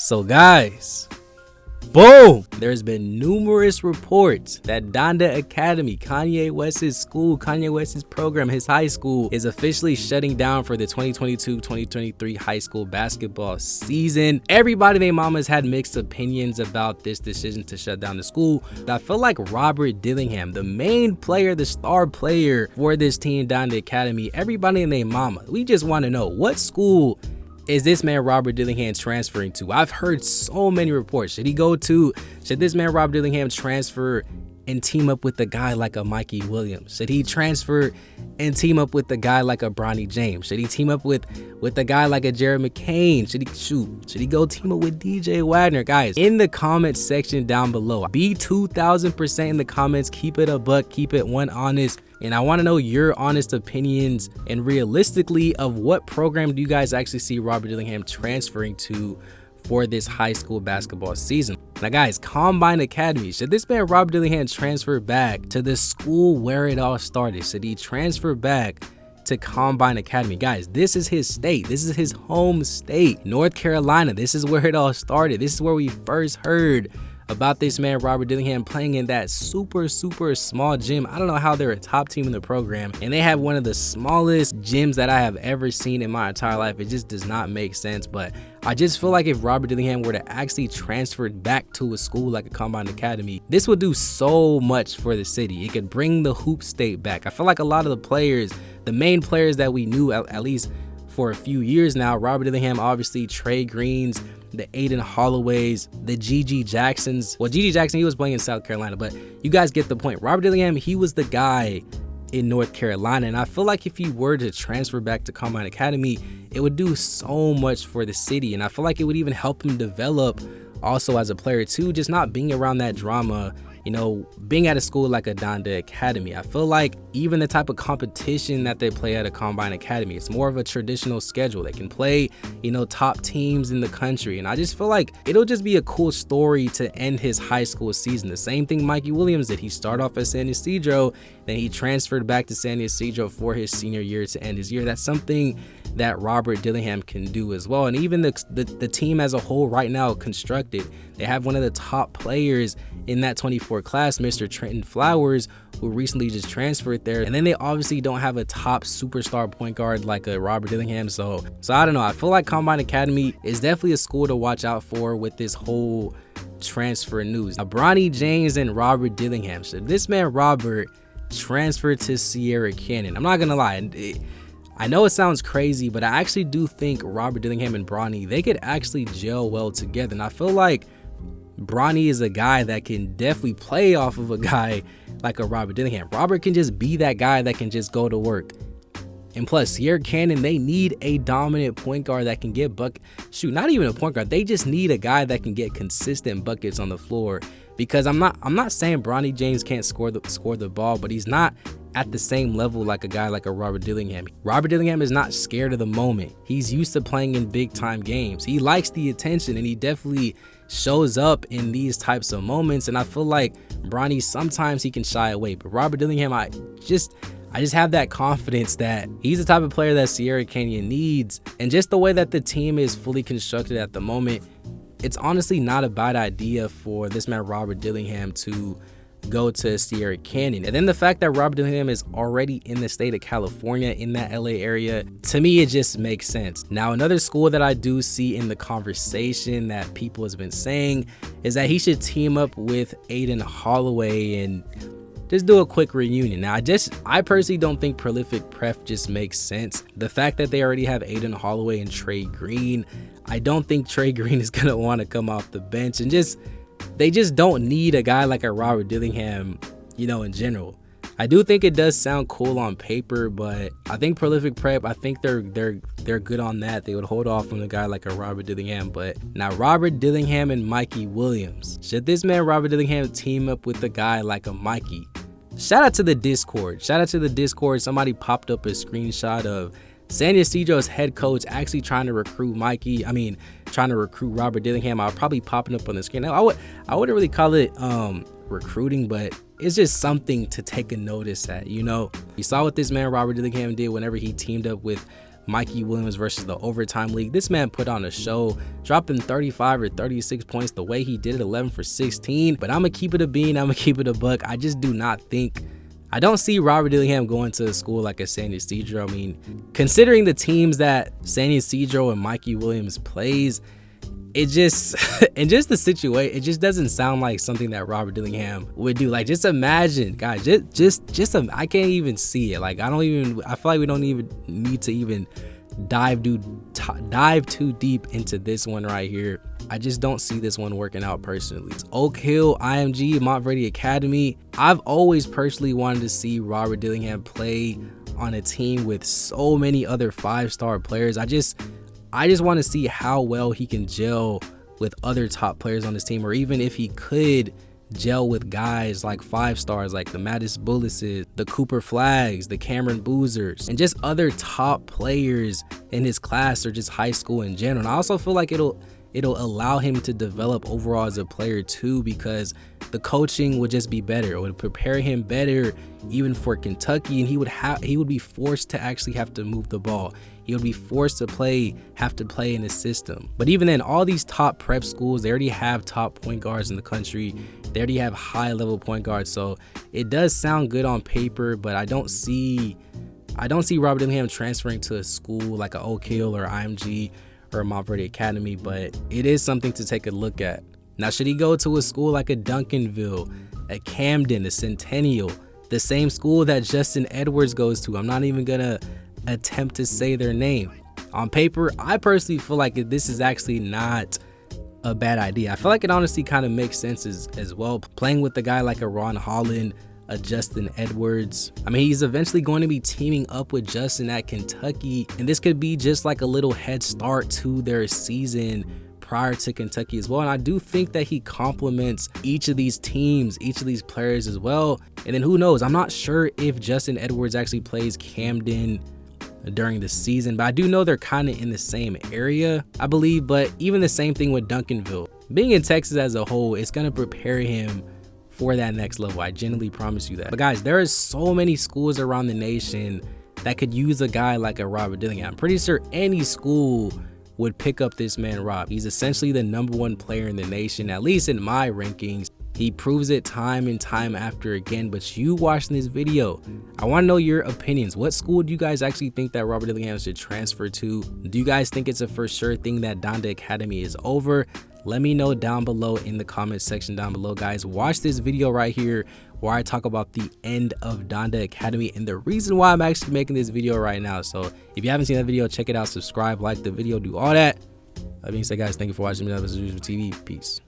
So guys, boom! There's been numerous reports that Donda Academy, Kanye West's school, Kanye West's program, his high school, is officially shutting down for the 2022-2023 high school basketball season. Everybody named Mama's had mixed opinions about this decision to shut down the school. I feel like Robert Dillingham, the main player, the star player for this team, Donda Academy, everybody named Mama, we just want to know, what school is this man Robert Dillingham transferring to? I've heard so many reports. Should this man Robert Dillingham transfer and team up with a guy like a Mikey Williams? Should he transfer and team up with a guy like a Bronny James? Should he team up with a guy like a Jared McCain? Should he go team up with DJ Wagner? Guys, in the comments section down below, be 2000% in the comments. Keep it a buck, keep it one honest. And I want to know your honest opinions and realistically of what program do you guys actually see Robert Dillingham transferring to for this high school basketball season. Now guys, Combine Academy, should this man Robert Dillingham transfer back to the school where it all started? Should he transfer back to Combine Academy? Guys, this is his state. This is his home state, North Carolina. This is where it all started. This is where we first heard about this man Robert Dillingham playing in that super small gym. I don't know how they're a top team in the program and they have one of the smallest gyms that I have ever seen in my entire life. It just does not make sense. But I just feel like if Robert Dillingham were to actually transfer back to a school like a Combine Academy, this would do so much for the city. It could bring the hoop state back. I feel like a lot of the players, the main players that we knew at least for a few years now, Robert Dillingham, obviously Trey Greens, the Aiden Holloways, the GG Jacksons. Well, GG Jackson, he was playing in South Carolina, but you guys get the point. Robert Dillingham, he was the guy in North Carolina, and I feel like if he were to transfer back to Combine Academy, it would do so much for the city, and I feel like it would even help him develop also as a player too, just not being around that drama, you know, being at a school like a Donda Academy. I feel like even the type of competition that they play at a Combine Academy, it's more of a traditional schedule. They can play, you know, top teams in the country. And I just feel like it'll just be a cool story to end his high school season. The same thing Mikey Williams did. He started off at San Ysidro, then he transferred back to San Ysidro for his senior year to end his year. That's something that Robert Dillingham can do as well. And even the team as a whole right now constructed, they have one of the top players in that 24 class, Mr. Trenton Flowers, who recently just transferred there. And then they obviously don't have a top superstar point guard like a Robert Dillingham. So I don't know. I feel like Combine Academy is definitely a school to watch out for with this whole transfer news. Now, Bronny James and Robert Dillingham. So this man Robert transferred to Sierra Canyon. I'm not gonna lie, I know it sounds crazy, but I actually do think Robert Dillingham and Bronny, they could actually gel well together. And I feel like Bronny is a guy that can definitely play off of a guy like a Robert Dillingham. Robert can just be that guy that can just go to work. And plus, Sierra Canyon, they need a dominant point guard that can get not even a point guard. They just need a guy that can get consistent buckets on the floor. Because I'm not saying Bronny James can't score the ball, but he's not at the same level like a guy like a Robert Dillingham. Robert Dillingham is not scared of the moment. He's used to playing in big time games. He likes the attention and he definitely shows up in these types of moments. And I feel like Bronny, sometimes he can shy away, but Robert Dillingham, I just have that confidence that he's the type of player that Sierra Canyon needs. And just the way that the team is fully constructed at the moment, it's honestly not a bad idea for this man Robert Dillingham to go to Sierra Canyon. And then the fact that Robert Dillingham is already in the state of California, in that LA area, to me it just makes sense. Now, another school that I do see in the conversation that people has been saying is that he should team up with Aiden Holloway and just do a quick reunion. Now, I personally don't think Prolific Prep just makes sense. The fact that they already have Aiden Holloway and Trey Green, I don't think Trey Green is gonna want to come off the bench, and they just don't need a guy like a Robert Dillingham, you know, in general. I do think it does sound cool on paper, but I think Prolific Prep, I think they're good on that. They would hold off on a guy like a Robert Dillingham. But now Robert Dillingham and Mikey Williams, should this man Robert Dillingham team up with a guy like a Mikey? Shout out to the Discord. Somebody popped up a screenshot of San Ysidro's head coach actually trying to recruit Robert Dillingham. I'll probably popping up on the screen. Now, I wouldn't really call it recruiting, but it's just something to take a notice at, you know. You saw what this man Robert Dillingham did whenever he teamed up with Mikey Williams versus the Overtime League. This man put on a show, dropping 35 or 36 points the way he did it, 11 for 16. But I'm going to keep it a bean. I'm going to keep it a buck. I just do not think, I don't see Robert Dillingham going to a school like a San Ysidro. I mean, considering the teams that San Ysidro and Mikey Williams plays, it just, and just the situation, it just doesn't sound like something that Robert Dillingham would do. Like, just imagine, guys, I can't even see it. Like, I feel like we don't even need to even dive too deep into this one right here. I just don't see this one working out personally. It's Oak Hill, IMG, Montverde Academy. I've always personally wanted to see Robert Dillingham play on a team with so many other 5-star players. I just want to see how well he can gel with other top players on this team, or even if he could gel with guys like 5-stars like the Mattis Bullises, the Cooper Flags, the Cameron Boozers, and just other top players in his class or just high school in general. And I also feel like it'll allow him to develop overall as a player too, because the coaching would just be better. It would prepare him better even for Kentucky, and he would be forced to actually have to move the ball. He would be forced to have to play in the system. But even then, all these top prep schools, they already have top point guards in the country. They already have high level point guards. So it does sound good on paper, but I don't see Robert Dillingham transferring to a school like an Oak Hill or IMG or Montverde Academy, but it is something to take a look at. Now, should he go to a school like a Duncanville, a Camden, a Centennial, the same school that Justin Edwards goes to? I'm not even gonna attempt to say their name. On paper, I personally feel like this is actually not a bad idea. I feel like it honestly kind of makes sense as well, playing with a guy like a Ron Holland, a Justin Edwards. I mean, he's eventually going to be teaming up with Justin at Kentucky, and this could be just like a little head start to their season prior to Kentucky as well. And I do think that he complements each of these teams, each of these players as well. And then who knows, I'm not sure if Justin Edwards actually plays Camden during the season, but I do know they're kind of in the same area, I believe. But even the same thing with Duncanville. Being in Texas as a whole, it's going to prepare him for that next level. I genuinely promise you that. But guys, there are so many schools around the nation that could use a guy like a Robert Dillingham. I'm pretty sure any school would pick up this man, Rob. He's essentially the #1 player in the nation, at least in my rankings. He proves it time and time after again. But you watching this video, I want to know your opinions. What school do you guys actually think that Robert Dillingham should transfer to? Do you guys think it's a for sure thing that Donda Academy is over? Let me know down below in the comment section down below, guys. Watch this video right here where I talk about the end of Donda Academy and the reason why I'm actually making this video right now. So if you haven't seen that video, check it out, subscribe, like the video, do all that. That being said, guys, thank you for watching me on TV. Peace.